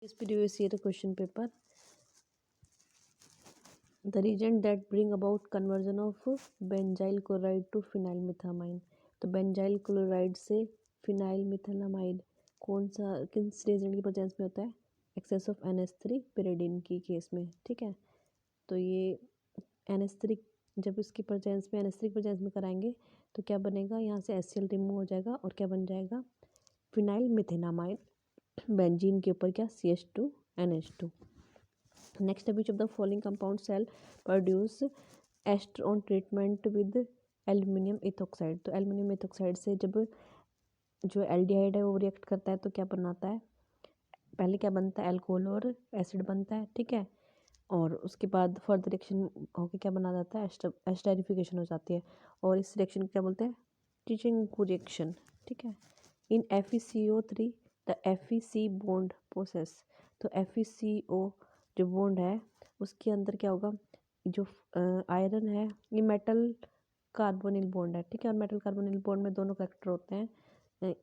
This previous year question paper. The reagent that bring about conversion of benzyl chloride to phenylmethamine. तो benzyl chloride से phenyl मिथाइलामाइड कौन सा किस reagent की presence में होता है? एक्सेस ऑफ NH3 pyridine की केस में. ठीक है, तो ये NH3 जब इसकी प्रेजेंस में NH3 प्रेजेंस में कराएंगे तो क्या बनेगा? यहाँ से HCl रिमूव हो जाएगा और क्या बन जाएगा? फिनाइल मिथेनामाइड. बेंजीन के ऊपर क्या? CH2 NH2. Next, which of the following compound shall produce ester on treatment with aluminium ethoxide. तो एल्यूमिनियम इथोक्साइड से जब जो एल्डिहाइड है वो रिएक्ट करता है तो क्या बनाता है? पहले क्या बनता है? अल्कोहल और एसिड बनता है. ठीक है, और उसके बाद फर्दर रिएक्शन होकर क्या बना जाता है? एस्टरिफिकेशन हो जाती है. और इस रिएक्शन को क्या बोलते हैं? Teaching reaction. ठीक है, इन FeCO3 the FeC bond process. तो FeCO जो बॉन्ड है उसके अंदर क्या होगा? जो आयरन है ये मेटल कार्बोनिल बॉन्ड है. ठीक है, और मेटल कार्बोनिल बॉन्ड में दोनों करेक्टर होते हैं.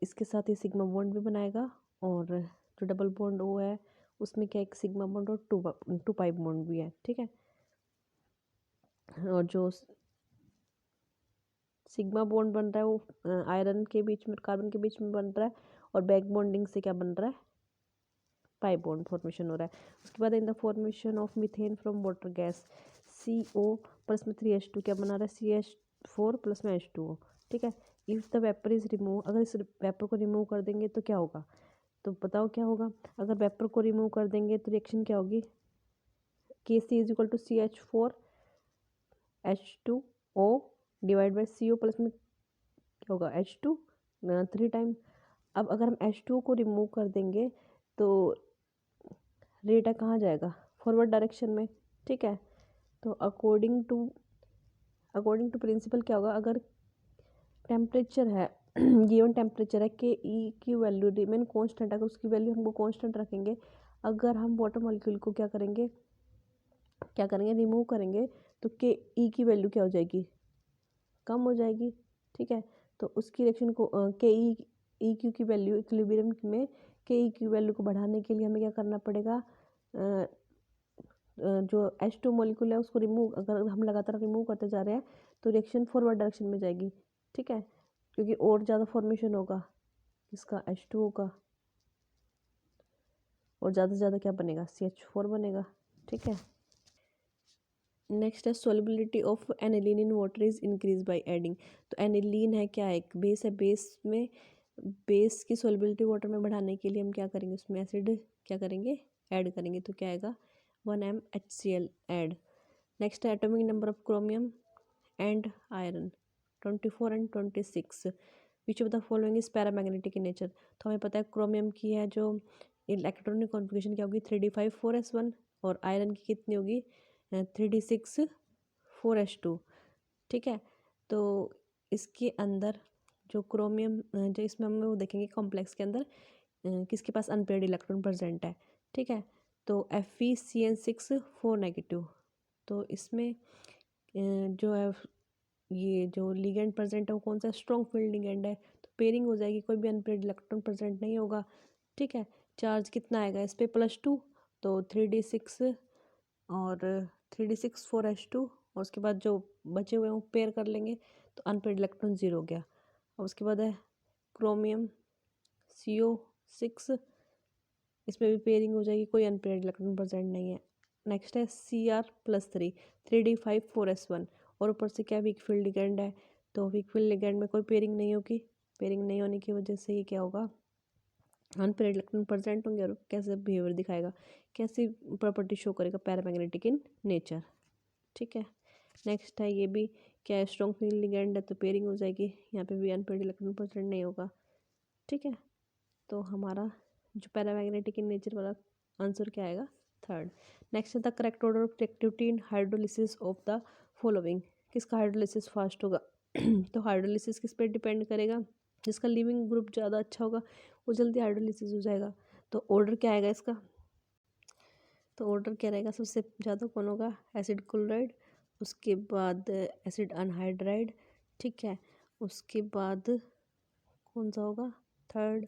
इसके साथ ही सिग्मा बॉन्ड भी बनाएगा और जो डबल बॉन्ड वो है उसमें क्या एक सिग्मा बॉन्ड और टू पाई बॉन्ड भी है. ठीक है, और जो सिग्मा बॉन्ड बन रहा है वो आयरन के बीच में कार्बन के बीच में बन रहा है और बैक बॉन्डिंग से क्या बन रहा है? पाई बॉन्ड फॉर्मेशन हो रहा है. उसके बाद in the formation of methane from water gas CO plus में 3H2 क्या बना रहा है? CH4 प्लस में H2O. ठीक है, if the vapour is remove, अगर इस वेपर को रिमूव कर देंगे तो क्या होगा? तो बताओ क्या होगा? अगर वेपर को रिमूव कर देंगे तो रिएक्शन क्या होगी? KC is equal to CH4 H2O divide by CO plus में क्या होगा? H2 3 time. अब अगर हम H2O को रिमूव कर देंगे तो रेट कहाँ जाएगा? फॉरवर्ड डायरेक्शन में. ठीक है, तो अकॉर्डिंग टू प्रिंसिपल क्या होगा? अगर टेम्परेचर है गिवन टेम्परेचर है के ई की वैल्यू रिमेन कांस्टेंट, अगर उसकी वैल्यू हमको कांस्टेंट रखेंगे, अगर हम वाटर मॉलिक्यूल को क्या करेंगे रिमूव करेंगे तो के ई की वैल्यू क्या हो जाएगी? कम हो जाएगी. ठीक है, तो उसकी रिएक्शन को के ई क्यू की वैल्यू इक्विलिब्रियम में के ई की वैल्यू को बढ़ाने के लिए हमें क्या करना पड़ेगा? जो H2 मॉलिक्यूल है उसको रिमूव, अगर हम लगातार रिमूव करते जा रहे हैं तो रिएक्शन फॉरवर्ड डायरेक्शन में जाएगी. ठीक है, क्योंकि और ज़्यादा फॉर्मेशन होगा इसका H2O का और ज़्यादा से ज़्यादा क्या बनेगा? CH4 बनेगा. ठीक है, नेक्स्ट है solubility of aniline in water is increase by adding. तो एनिलीन है क्या? एक बेस है. बेस की सोलिबिलिटी वाटर में बढ़ाने के लिए हम क्या करेंगे? उसमें एसिड क्या करेंगे? ऐड करेंगे. तो क्या आएगा? 1 MHCl ऐड. नेक्स्ट है atomic number of chromium and iron 24 and 26. Which of the following is paramagnetic in nature. तो हमें पता है क्रोमियम की है जो इलेक्ट्रॉनिक कॉन्फ़िगरेशन क्या होगी? 3d5 4s1 और आयरन की कितनी होगी? 3d6 4s2. ठीक है, तो इसके अंदर जो क्रोमियम जो इसमें हम वो देखेंगे कॉम्प्लेक्स के अंदर किसके पास अनपेयर्ड इलेक्ट्रॉन प्रेजेंट है. ठीक है, तो FeCN6 4 नेगेटिव. तो इसमें जो है ये जो लिगेंड प्रेजेंट है वो कौन सा? स्ट्रॉन्ग फील्ड लिगेंड है. तो पेयरिंग हो जाएगी, कोई भी अनपेयर्ड इलेक्ट्रॉन प्रेजेंट नहीं होगा. ठीक है, चार्ज कितना आएगा इस पर? +2. तो 3d6 और 3d6 4s2 और उसके बाद जो बचे हुए हैं वो पेयर कर लेंगे तो अनपेयर्ड इलेक्ट्रॉन 0 हो गया. और उसके बाद है क्रोमियम CO6, इसमें भी पेयरिंग हो जाएगी, कोई अनपेयर्ड इलेक्ट्रॉन प्रेजेंट नहीं है. नेक्स्ट है Cr+3 3d5 4s1 और ऊपर से क्या? वीक फील्ड लिगेंड है. तो वीक फील्ड लिगेंड में कोई पेयरिंग नहीं होगी. पेयरिंग नहीं होने की वजह से ये क्या होगा? अनपेयर्ड इलेक्ट्रॉन प्रेजेंट होंगे और कैसे बिहेवियर दिखाएगा, कैसी प्रॉपर्टी शो करेगा? Paramagnetic in nature. ठीक है, नेक्स्ट है ये भी क्या? स्ट्रॉन्ग फील्ड लिगेंड है तो पेयरिंग हो जाएगी, यहाँ पे भी अनपेयर्ड इलेक्ट्रॉन प्रेजेंट नहीं होगा. ठीक है, तो हमारा जो पैरामैग्नेटिक इन नेचर वाला आंसर क्या आएगा? 3rd. नेक्स्ट है the correct order of reactivity in hydrolysis of the following. किसका हाइड्रोलिसिस फास्ट होगा? तो हाइड्रोलिसिस किस पे डिपेंड करेगा? जिसका लिविंग ग्रुप ज़्यादा अच्छा होगा वो जल्दी हाइड्रोलिसिस हो जाएगा. तो ऑर्डर क्या आएगा इसका? तो ऑर्डर क्या रहेगा? सबसे ज़्यादा कौन होगा? एसिड क्लोराइड, उसके बाद एसिड अनहाइड्राइड. ठीक है, उसके बाद कौन सा होगा? 3rd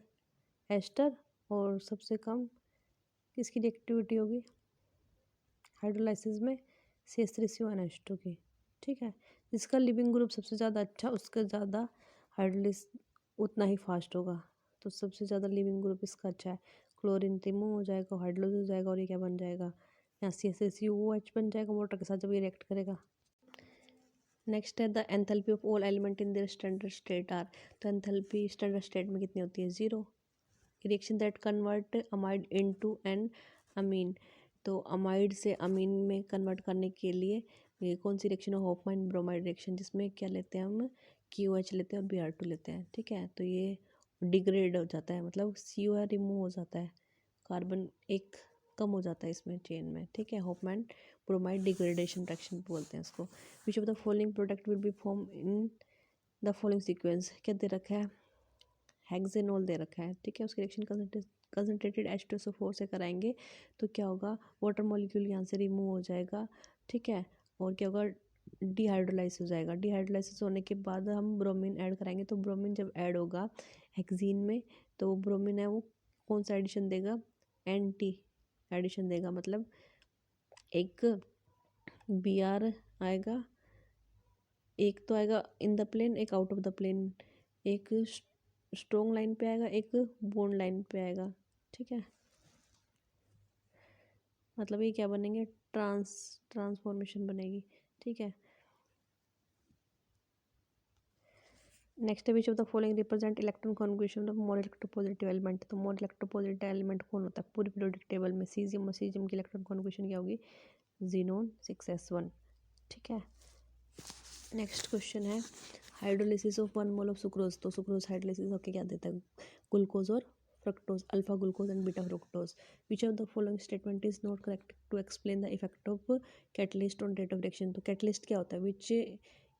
एस्टर और सबसे कम किसकी रिएक्टिविटी होगी हाइड्रोलाइसिस में CH3CONH2 की। ठीक है, जिसका लिविंग ग्रुप सबसे ज़्यादा अच्छा उसका ज़्यादा हाइड्रोलिस उतना ही फास्ट होगा। तो सबसे ज़्यादा लिविंग ग्रुप इसका अच्छा है। क्लोरीन रिमूव हो जाएगा, हाइड्रोलिस हो जाएगा और ये क्या बन जाएगा यहाँ CH3COOH बन जाएगा वाटर के साथ जब ये रिएक्ट करेगा। नेक्स्ट है the enthalpy of all element in their standard state are. तो एंथैल्पी स्टैंडर्ड स्टेट में कितनी होती है 0। Reaction that convert amide into an amine. तो अमाइड से अमीन में कन्वर्ट करने के लिए ये कौन सी रिएक्शन है होफमैन ब्रोमाइड रिएक्शन, जिसमें क्या लेते हैं हम KOH लेते हैं और Br2 लेते हैं। ठीक है, तो ये डिग्रेड हो जाता है, मतलब COR रिमूव हो जाता है, कार्बन एक कम हो जाता है इसमें चेन में। ठीक है, होफमैन ब्रोमाइड डिग्रेडेशन रिएक्शन बोलते हैं इसको। विच of the following product will be form in the following sequence. क्या दे रखा है हेक्सेनॉल दे रखा है। ठीक है, उसकी रिएक्शन कंसनट्रेटेड H2SO4 से कराएंगे तो क्या होगा वाटर मॉलिक्यूल यहाँ से रिमूव हो जाएगा। ठीक है, और क्या होगा डिहाइड्रोलाइज हो जाएगा। डिहाइड्रोलाइसिस होने के बाद हम ब्रोमीन ऐड कराएंगे तो ब्रोमीन जब ऐड होगा हेक्सीन में तो वो ब्रोमीन है वो कौन सा एडिशन देगा एंटी एडिशन देगा, मतलब एक Br आएगा, एक तो आएगा इन द प्लेन एक आउट ऑफ द प्लेन, एक स्ट्रॉन्ग लाइन पे आएगा एक बॉन्ड लाइन पे आएगा। ठीक है, मतलब ये क्या बनेंगे ट्रांसफॉर्मेशन बनेगी। ठीक है, next which of the following represent electron configuration of more electropositive element. तो मोर इलेक्ट्रोपॉजिटिव एलिमेंट कौन होता है पूरी पीरियोडिक टेबल में सीजियम और सीजियम की इलेक्ट्रॉन कॉन्फिगरेशन क्या होगी जीनोन 6s1। ठीक है, नेक्स्ट क्वेश्चन है hydrolysis of 1 mole of sucrose. तो सुक्रोज हाइड्रोलिसिस होकर क्या देता है ग्लूकोज और fructose alpha glucose and beta fructose. Which of the following statement is not correct to explain the effect of catalyst on rate of reaction. तो catalyst क्या होता है which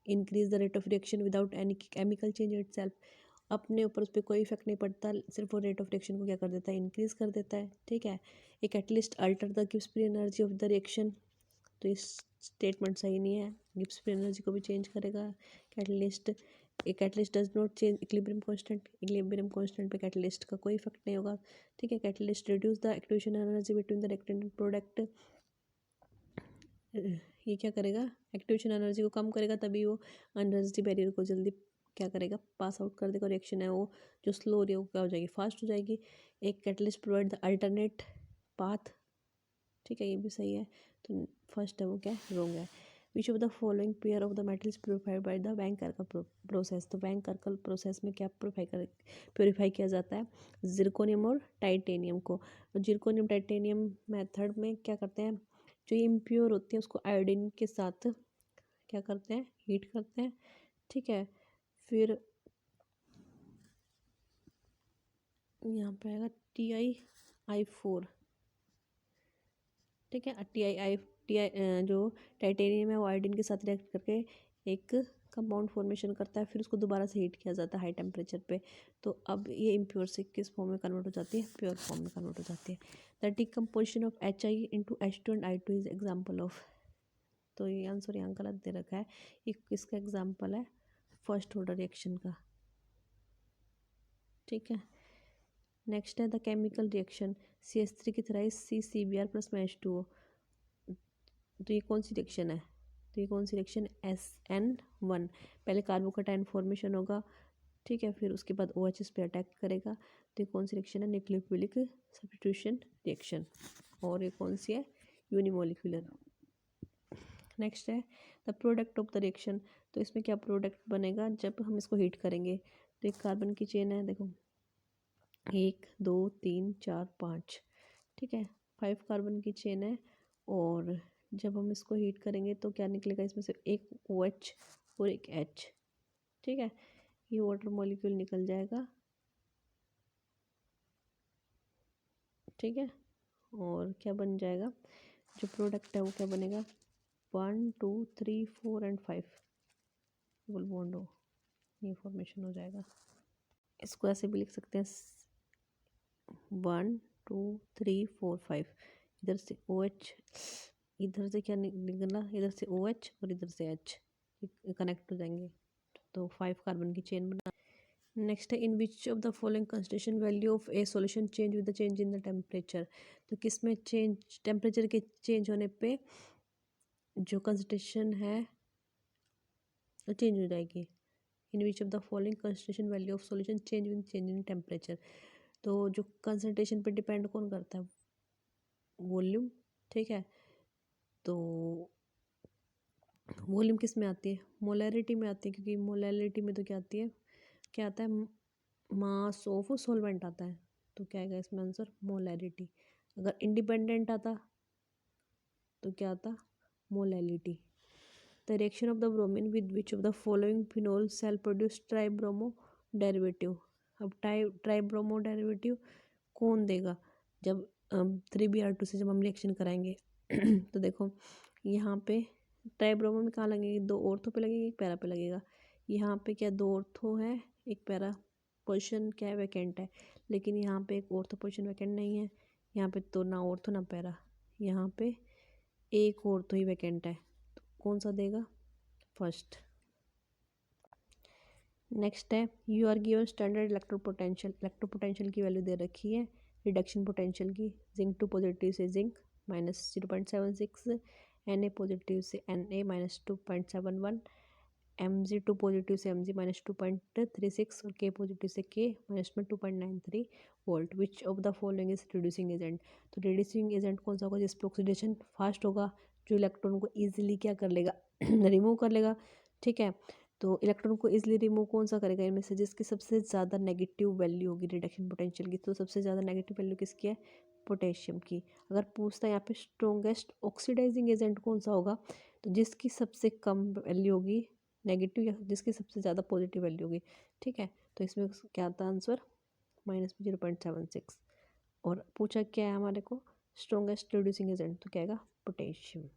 increase the rate of reaction without any chemical change itself. अपने ऊपर उस पर कोई effect नहीं पड़ता, सिर्फ वो रेट ऑफ रिएक्शन को क्या कर देता है इंक्रीज कर देता है। ठीक है, a catalyst alter the Gibbs free energy of the reaction. तो इस स्टेटमेंट सही नहीं है, गिब्स फ्री एनर्जी को भी चेंज करेगा catalyst. A catalyst does not change equilibrium constant, equilibrium constant पे कैटलिस्ट का कोई इफेक्ट नहीं होगा। ठीक है, catalyst reduce the activation energy between the reactant and product. ये क्या करेगा एक्टिवेशन एनर्जी को कम करेगा, तभी वो एनर्जी बैरियर को जल्दी क्या करेगा पास आउट कर देगा। रिएक्शन है वो जो स्लो हो रही है वो क्या हो जाएगी फास्ट हो जाएगी। एक catalyst provide the alternate path. ठीक है, ये भी सही है, तो फर्स्ट है वो क्या रॉन्ग है। Which of the following pair of the metals purified by the Wang circle process. तो वैंग सर्कल प्रोसेस में क्या प्योरीफाई किया जाता है जिरकोनियम और टाइटेनियम को। और जिरकोनियम टाइटेनियम मेथड में क्या करते हैं जो ये इम्प्योर होती है उसको आयोडीन के साथ क्या करते हैं हीट करते हैं। ठीक है, फिर यहाँ पे आएगा TiI4। ठीक है, TiI जो टाइटेनियम है वो आयोडीन के साथ रिएक्ट करके एक कंपाउंड फॉर्मेशन करता है, फिर उसको दोबारा से हीट किया जाता है हाई टेम्परेचर पे। तो अब ये इम्प्योर से किस फॉर्म में कन्वर्ट हो जाती है प्योर फॉर्म में कन्वर्ट हो जाती है। The decomposition of HI into H2 and I2 is example of. तो ये आंसर यहाँ गलत दे रखा है, ये किसका एग्जाम्पल है फर्स्ट ऑर्डर रिएक्शन का। ठीक है, नेक्स्ट है द केमिकल रिएक्शन CH3 की तरह CCBr प्लस में H2O। तो ये कौन सी रिएक्शन है तो ये कौन सी रिएक्शन SN1। पहले कार्बोकैटायन फॉर्मेशन होगा। ठीक है, फिर उसके बाद OH इस पे अटैक करेगा। तो ये कौन सी रिएक्शन है न्यूक्लियोफिलिक सब्स्टिट्यूशन रिएक्शन, और ये कौन सी है यूनिमोलिकुलर। नेक्स्ट है the product of the reaction. तो इसमें क्या प्रोडक्ट बनेगा जब हम इसको हीट करेंगे। तो एक कार्बन की चेन है देखो 1 2 3 4 5। ठीक है, 5 कार्बन की चेन है, और जब हम इसको हीट करेंगे तो क्या निकलेगा इसमें से एक OH और एक H। ठीक है, ये वाटर मॉलिक्यूल निकल जाएगा। ठीक है, और क्या बन जाएगा जो प्रोडक्ट है वो क्या बनेगा 1 2 3 4 एंड 5 डबल बॉन्ड हो ये फॉर्मेशन हो जाएगा। इसको ऐसे भी लिख सकते हैं 1 2 3 4 5। इधर से OH, इधर से क्या निकला इधर से OH और इधर से H कनेक्ट हो जाएंगे तो 5 कार्बन की चेन बना। नेक्स्ट है in which of the following concentration value of a solution change with the change in the temperature. तो किस में चेंज, टेम्परेचर के चेंज होने पे जो कंसंट्रेशन है वो चेंज हो जाएगी। In which of the following concentration value of solution change with change in temperature. तो जो कंसंट्रेशन पे डिपेंड कौन करता है, वॉल्यूम। ठीक है, तो वॉल्यूम किस में आती है, मोलैरिटी में आती है, क्योंकि मोलैरिटी में तो क्या आती है, क्या आता है, मास ऑफ सॉल्वेंट आता है। तो क्या आएगा इसमें आंसर, मोलैरिटी। अगर इंडिपेंडेंट आता तो क्या आता, molality. The reaction of the bromine with which of the following phenol shall produce tribromo derivative. अब ट्राइब्रोमो डेरिवेटिव कौन देगा, जब 3Br2 से जब हम रिएक्शन कराएंगे तो देखो यहाँ पे ट्राइब्रोमो में कहाँ लगेगी, दो ऑर्थो पे लगेगी, एक पैरा पे लगेगा। यहाँ पे क्या दो ऑर्थो है, एक पैरा पोजीशन क्या है, वैकेंट है। लेकिन यहाँ पे एक ऑर्थो पोजीशन वैकेंट नहीं है, यहाँ पे तो ना ऑर्थो ना पैरा, यहाँ पे एक ऑर्थो ही वैकेंट है। तो कौन सा देगा, फर्स्ट। नेक्स्ट है you are given standard electropotential की वैल्यू दे रखी है, रिडक्शन पोटेंशियल की। जिंक टू पॉजिटिव से जिंक -0.76, Na पॉजिटिव से Na -2.71, Mg टू पॉजिटिव से Mg -2.36 और K पॉजिटिव से K -2.93 volt. Which of the following is reducing agent. तो रिड्यूसिंग एजेंट कौन सा होगा, जिस पे ऑक्सीडेशन फास्ट होगा, जो इलेक्ट्रॉन को ईजिली क्या कर लेगा, रिमूव कर लेगा। ठीक है, तो इलेक्ट्रॉन को इजीली रिमूव कौन सा करेगा इनमें से, जिसकी सबसे ज़्यादा नेगेटिव वैल्यू होगी रिडक्शन पोटेंशियल की। तो सबसे ज़्यादा नेगेटिव वैल्यू किसकी है, पोटेशियम की। अगर पूछता है यहाँ पे स्ट्रॉन्गेस्ट ऑक्सीडाइजिंग एजेंट कौन सा होगा, तो जिसकी सबसे कम वैल्यू होगी नेगेटिव, या जिसकी सबसे ज़्यादा पॉजिटिव वैल्यू होगी। ठीक है, तो इसमें क्या आता है आंसर, -0.76। और पूछा क्या है हमारे को, स्ट्रॉन्गेस्ट रिड्यूसिंग एजेंट, तो क्या आएगा, पोटेशियम।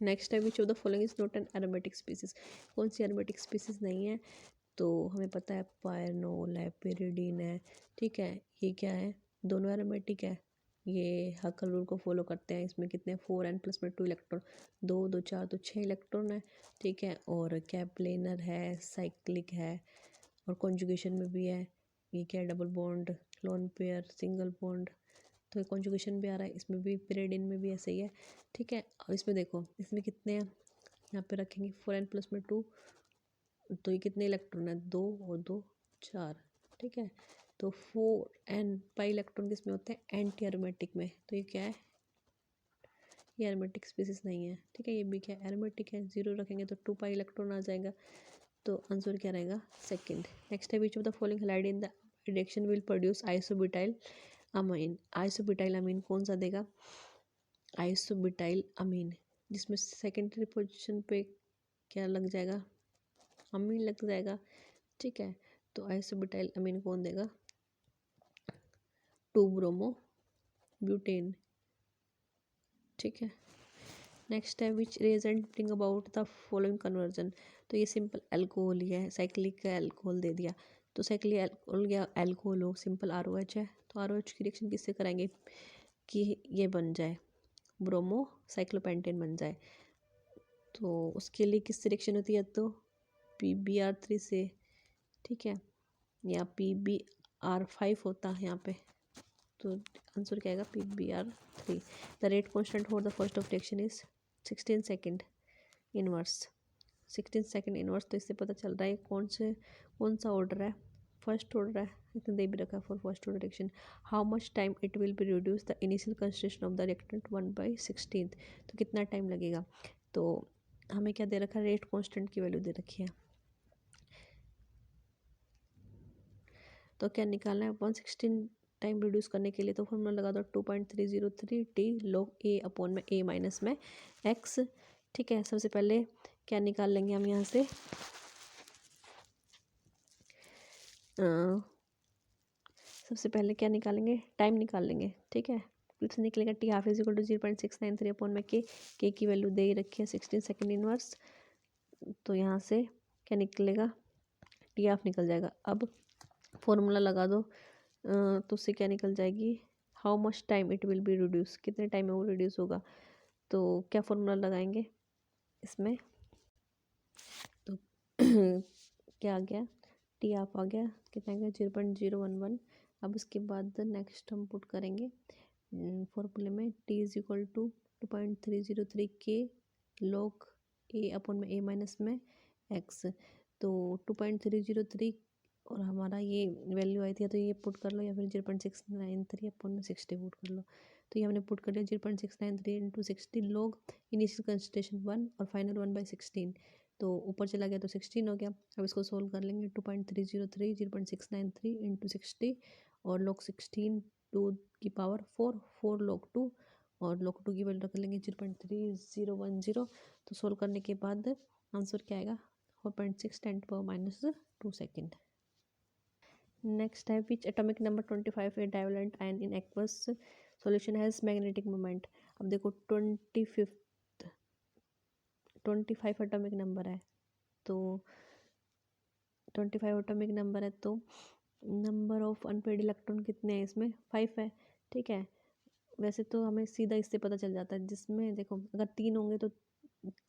नेक्स्ट है which of the following is not an aromatic species. कौन सी एरोमेटिक स्पीसीज नहीं है, तो हमें पता है पायरनोल है, पेरिडीन है। ठीक है, ये क्या है, दोनों एरोमेटिक है। ये हकल रूल को फॉलो करते हैं। इसमें कितने, 4n+2 इलेक्ट्रॉन, 2 2 4 तो 6 इलेक्ट्रॉन है। ठीक है, और कैप्लेनर है, साइक्लिक है, और कॉन्जुगेशन में भी है। ये क्या है, double bond, lone pair, single bond. तो कॉन्जुगेशन भी आ रहा है, इसमें भी पेरिडीन में भी ऐसे ही है। ठीक है, अब इसमें देखो इसमें कितने हैं, यहाँ पे रखेंगे 4n+2, तो ये कितने इलेक्ट्रॉन है, 2 और 2 4। ठीक है, तो 4n पाई इलेक्ट्रॉन किस में होते हैं, एंटी एरोमेटिक में। तो ये क्या है, ये एरोमेटिक स्पीसीज नहीं है। ठीक है, ये भी क्या है, एरोमेटिक है। 0 रखेंगे तो 2 पाई इलेक्ट्रॉन आ जाएगा, तो आंसर क्या रहेगा, सेकंड। नेक्स्ट है which of the following halide in the reaction will produce isobutyl amine. Isobutyl amine कौन सा देगा, आइसोब्यूटाइल अमीन, जिसमें सेकेंडरी पोजीशन पे क्या लग जाएगा, अमीन लग जाएगा। ठीक है, तो आइसोब्यूटाइल अमीन कौन देगा, 2-ब्रोमो ब्यूटेन। ठीक है, नेक्स्ट है which reagent bring about the following conversion. तो ये सिंपल अल्कोहल ही है, साइक्लिक का अल्कोहल दे दिया। तो साइक्लिक अल्कोहल या अल्कोहल हो, सिंपल ROH है, तो ROH की रिएक्शन किससे कराएंगे कि ये बन जाए, ब्रोमो साइक्लोपेंटेन बन जाए। तो उसके लिए किससे रिएक्शन होती है, तो PBr3 से। ठीक है, या PBr5 होता है यहाँ पे, तो आंसर क्या आएगा, PBr3। The rate constant for the first of reaction is 16 second inverse. 16 second inverse, तो इससे पता चल रहा है कौन सा ऑर्डर है, फर्स्ट ऑर्डर है। इतना दे भी रखा है for first order reaction. How much time it will be reduce the initial concentration of the reactant 1/16। तो कितना टाइम लगेगा, तो हमें क्या दे रखा है, रेट कॉन्स्टेंट की वैल्यू दे रखी है। तो क्या निकालना है, 116 टाइम रिड्यूस करने के लिए, तो फॉर्मूला लगा दो 2.303 T log A/A-x। ठीक है, सबसे पहले क्या निकाल लेंगे हम यहाँ से, सबसे पहले क्या निकालेंगे, टाइम निकाल लेंगे। ठीक है, कितना निकलेगा, T12 = 0.693/K। K की वैल्यू दे ही रखी है 16 सेकेंड इनवर्स। तो यहाँ से क्या निकलेगा, T12 निकल जाएगा। अब फॉर्मूला लगा दो, तो उससे क्या निकल जाएगी, how much time it will be reduce, कितने टाइम में वो रिड्यूस होगा। तो क्या फॉर्मूला लगाएंगे इसमें, तो क्या आ गया, टी आप आ गया, कितना आ गया 0.011। अब इसके बाद नेक्स्ट हम पुट करेंगे फॉर्मूले में, टी इज इक्वल टू 2.303 के लॉग ए अपॉन में ए माइनस में एक्स। तो 2.303 और हमारा ये वैल्यू आई थी, तो ये पुट कर लो, या फिर 0.693 अपॉन में 60 पुट कर लो। तो ये हमने पुट कर लिया 0.693 इंटू 60 लॉग इनिशियल कंसंट्रेशन 1 और फाइनल 1/16। तो ऊपर चला गया तो 16 हो गया। अब इसको सोल्व कर लेंगे, 2.303 0.693 इंटू 60 और लॉग 16 2 की पावर 4 4 लॉग 2 और लॉग 2 की वैल्यू रख लेंगे 0.3010। तो सोल्व करने के बाद आंसर क्या आएगा 4.6 10⁻² सेकेंड। नेक्स्ट है which atomic number 25 a divalent ion in aqueous solution has magnetic moment. अब देखो 25 एटॉमिक नंबर है, तो 25 एटॉमिक नंबर है, तो नंबर ऑफ अनपेड इलेक्ट्रॉन कितने हैं इसमें 5 है। ठीक है, वैसे तो हमें सीधा इससे पता चल जाता है, जिसमें देखो अगर 3 होंगे तो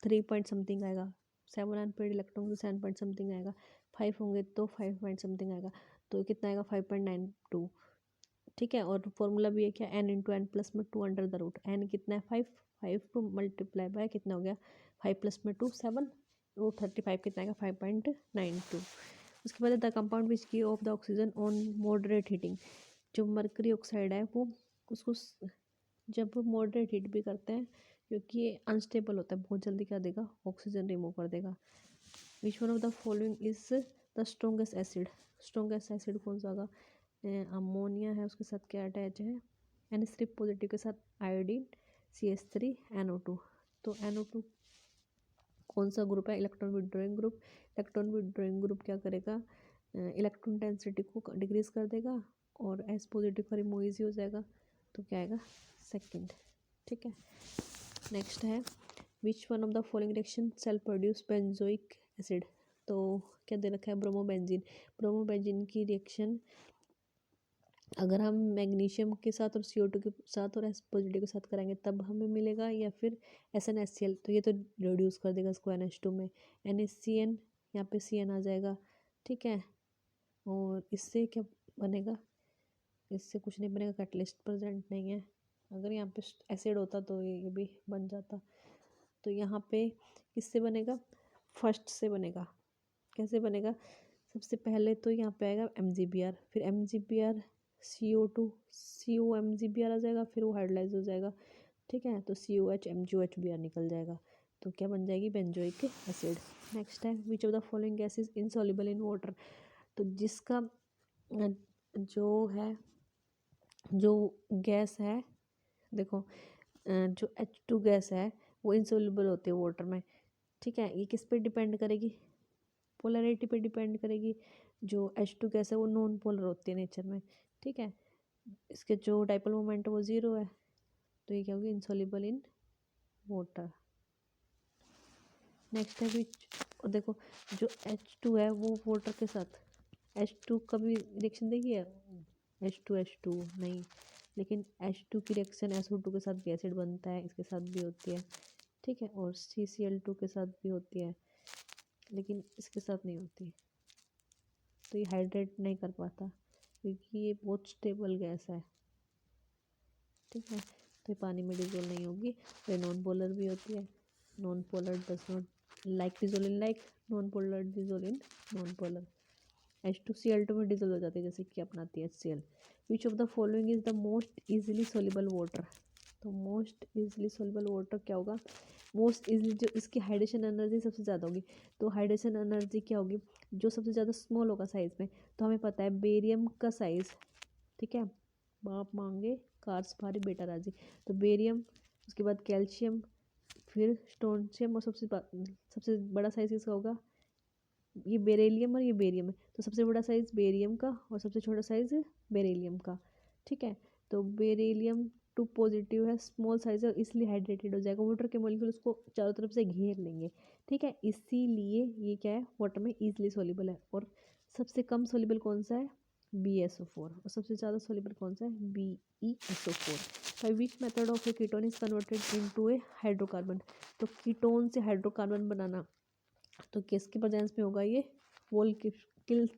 3 पॉइंट समथिंग आएगा, 7 अनपेड इलेक्ट्रॉन तो 7 पॉइंट समथिंग आएगा, 5 होंगे तो 5 पॉइंट समथिंग आएगा, तो कितना आएगा 5.92। ठीक है, और फॉर्मूला भी है क्या, n इंटू एन प्लस में 2 अंडर द रूट, n कितना है 5, 5 मल्टीप्लाई बाय कितना हो गया 5 प्लस में 2 7 रूट 35 कितना आएगा 5.92। उसके बाद the compound which give of the oxygen on moderate heating. जो मरकरी ऑक्साइड है वो उसको जब मॉडरेट हीट भी करते हैं, क्योंकि ये अनस्टेबल होता है, बहुत जल्दी क्या देगा ऑक्सीजन रिमूव कर देगा। विच one of the following is the strongest acid. Strongest acid कौन सा होगा, अमोनिया है, उसके साथ क्या अटैच है NH3 पॉजिटिव के साथ आयोडीन CH3 NO2। तो NO2 कौन सा ग्रुप है, electron withdrawing group. Electron withdrawing group क्या करेगा, इलेक्ट्रॉन डेंसिटी को डिक्रीज कर देगा और S पॉजिटिव का रिमूव ईजी हो जाएगा, तो क्या आएगा सेकंड। ठीक है, नेक्स्ट है which one of the following reaction shall produce benzoic acid. तो क्या दे रखा है ब्रोमोबेंजीन। ब्रोमोबेंजीन की रिएक्शन अगर हम मैग्नीशियम के साथ और CO2 के साथ और S पॉजिटिव के साथ कराएंगे तब हमें मिलेगा, या फिर SnHCl, तो ये तो रिड्यूस कर देगा इसको NH2 में, NaCN यहाँ पे CN आ जाएगा। ठीक है, और इससे क्या बनेगा, इससे कुछ नहीं बनेगा, कैटलिस्ट प्रेजेंट नहीं है। अगर यहाँ पे एसिड होता तो ये भी बन जाता। तो यहाँ पे किससे बनेगा, फर्स्ट से बनेगा। कैसे बनेगा, सबसे पहले तो यहाँ पे आएगा MgBr, फिर MgBr CO2 COMgBr आ जाएगा, फिर वो हाइड्रोलाइज हो जाएगा। ठीक है, तो COH MgOHBr निकल जाएगा, तो क्या बन जाएगी बेंजोइक एसिड। नेक्स्ट है which of the following gas is insoluble in water. तो जिसका जो गैस है देखो, जो H2 गैस है वो इनसॉल्युबल होती है वाटर में। ठीक है, ये किस पे डिपेंड करेगी, पोलैरिटी पे डिपेंड करेगी। जो H2 गैस है वो नॉन पोलर होती है नेचर में। ठीक है, इसके जो डाइपोल मोमेंट है वो 0 है, तो ये क्या होगी इनसॉल्युबल इन वाटर। नेक्स्ट है विच, और देखो जो H2 है वो वाटर के साथ H2 का भी रिएक्शन देखिए, H2 नहीं, लेकिन H2 की रिएक्शन SO2 के साथ भी एसिड बनता है, इसके साथ भी होती है। ठीक है, और CCl2 के साथ भी होती है, लेकिन इसके साथ नहीं होती, तो ये हाइड्रेट नहीं कर पाता क्योंकि ये बहुत स्टेबल गैस है। ठीक है, तो ये पानी में डिजोल्व नहीं होगी, तो ये नॉन पोलर भी होती है। Non polar does not like dissolve in like, non polar dissolve in non polar. H2Cl2 में डिजोल्व हो जाती है, जैसे कि अपनाती है HCl। Which of the following is the most easily soluble water. तो मोस्ट इजीली सोल्यूबल वाटर क्या होगा, मोस्ट इजीली जो इसकी हाइड्रेशन एनर्जी सबसे ज़्यादा होगी, तो हाइड्रेशन एनर्जी क्या होगी, जो सबसे ज़्यादा स्मॉल होगा साइज़ में। तो हमें पता है बेरियम का साइज़, ठीक है, बाप मांगे कार्स भारी बेटा राजी, तो बेरियम, उसके बाद कैल्शियम, फिर स्टोनशियम, और सबसे बड़ा साइज़ किसका होगा, ये बेरेलियम और ये बेरियम है, तो सबसे बड़ा साइज़ बेरियम का और सबसे छोटा साइज़ बेरेलियम का। ठीक है, तो बेरेलियम 2 पॉजिटिव है, स्मॉल साइज है, इसलिए हाइड्रेटेड हो जाएगा, वाटर के मॉलिक्यूल उसको चारों तरफ से घेर लेंगे। ठीक है, इसीलिए ये क्या है वाटर में ईजिली सोल्यूबल है। और सबसे कम सोल्यूबल कौन सा है, BSO4, और सबसे ज़्यादा सोल्यूबल कौन सा है, BeSO4। By which method of A ketone is converted into A hydrocarbon. तो कीटोन से हाइड्रोकार्बन बनाना तो किसके प्रेजेंस में होगा, ये वोल्फ-किस्नर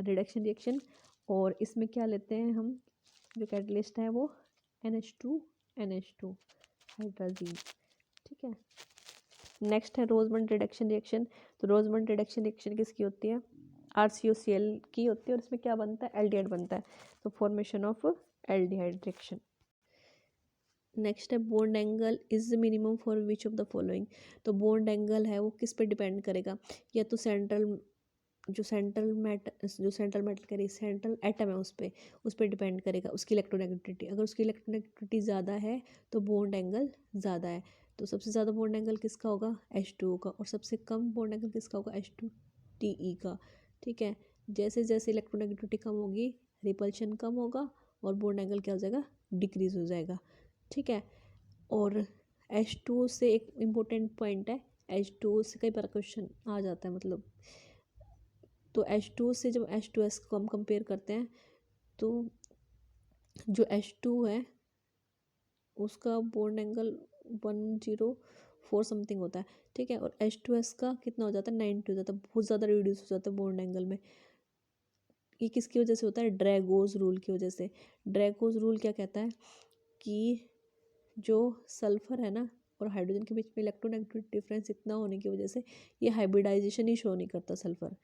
रिडक्शन रिएक्शन, और इसमें क्या लेते हैं हम, जो कैटलिस्ट है वो NH2 हाइड्राजीन। ठीक है, नेक्स्ट है रोजमंड रिडक्शन रिएक्शन। तो रोजमंड रिडक्शन रिएक्शन किसकी होती है, RCOCl की होती है, और इसमें क्या बनता है, एल्डिहाइड बनता है, तो formation of aldehyde reaction. Next है bond angle is minimum for which of the following. तो बॉन्ड एंगल है वो किस पे डिपेंड करेगा, या तो सेंट्रल मेटल कह रही सेंट्रल एटम है उस पर डिपेंड करेगा उसकी इलेक्ट्रोनेगेटिविटी। अगर उसकी इलेक्ट्रोनेगेटिविटी ज़्यादा है तो बॉन्ड एंगल ज़्यादा है। तो सबसे ज़्यादा बॉन्ड एंगल किसका होगा, H2O का, और सबसे कम बॉन्ड एंगल किसका होगा, H2TE का। ठीक है, जैसे जैसे इलेक्ट्रोनेगेटिविटी कम होगी रिपल्शन कम होगा और बॉन्ड एंगल क्या हो जाएगा, डिक्रीज हो जाएगा। ठीक है, और H2O से एक इम्पोर्टेंट पॉइंट है, H2O से कई बार क्वेश्चन आ जाता है, मतलब तो H2 से जब H2S को हम कंपेयर करते हैं तो जो H2 है उसका बॉन्ड एंगल 104 समथिंग होता है। ठीक है, और H2S का कितना हो जाता है, 90 हो जाता है, बहुत ज़्यादा रिड्यूस हो जाता है बॉन्ड एंगल में। ये किसकी वजह से होता है, ड्रैगोज रूल की वजह से। ड्रैगोज रूल क्या कहता है कि जो सल्फर है ना और हाइड्रोजन के बीच में इलेक्ट्रोनेगेटिविटी डिफरेंस इतना होने की वजह से ये हाइब्रिडाइजेशन ही शो नहीं करता सल्फर।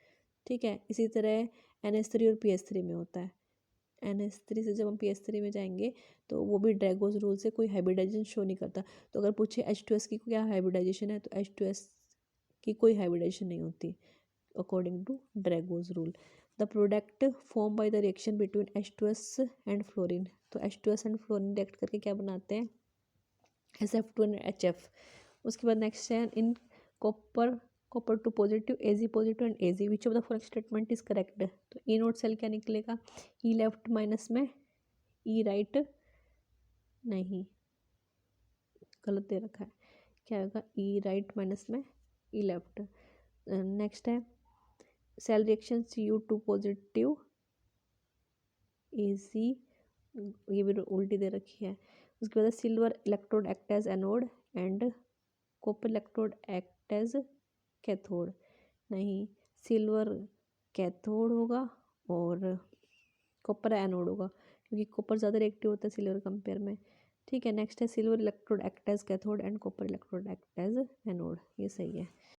ठीक है, इसी तरह NH3 और PS3 में होता है। NH3 से जब हम PS3 में जाएंगे तो वो भी ड्रैगोज रूल से कोई हाइब्रिडाइजेशन शो नहीं करता। तो अगर पूछे H2S की क्या हाइब्रिडाइजेशन है, तो H2S की कोई हाइब्रिडाइजेशन नहीं होती according to Drago's rule. The product form by the reaction between H2S and fluorine. तो H2S एंड फ्लोरीन रिएक्ट करके क्या बनाते हैं, SF2 एंड HF। उसके बाद नेक्स्ट है in copper two positive, Ag positive and Ag which of the following statement is correct. तो E nought cell क्या निकलेगा, E लेफ्ट माइनस में E राइट, नहीं गलत दे रखा है, क्या होगा E राइट माइनस में E लेफ्ट। नेक्स्ट है cell reaction Cu2 positive Ag, ये भी उल्टी दे रखी है। उसके बाद silver electrode act as anode and copper electrode act as cathode, नहीं सिल्वर कैथोड होगा और कॉपर एनोड होगा, क्योंकि कॉपर ज़्यादा रिएक्टिव होता है सिल्वर कंपेयर में। ठीक है, नेक्स्ट है silver electrode act as cathode and copper electrode act as anode, ये सही है।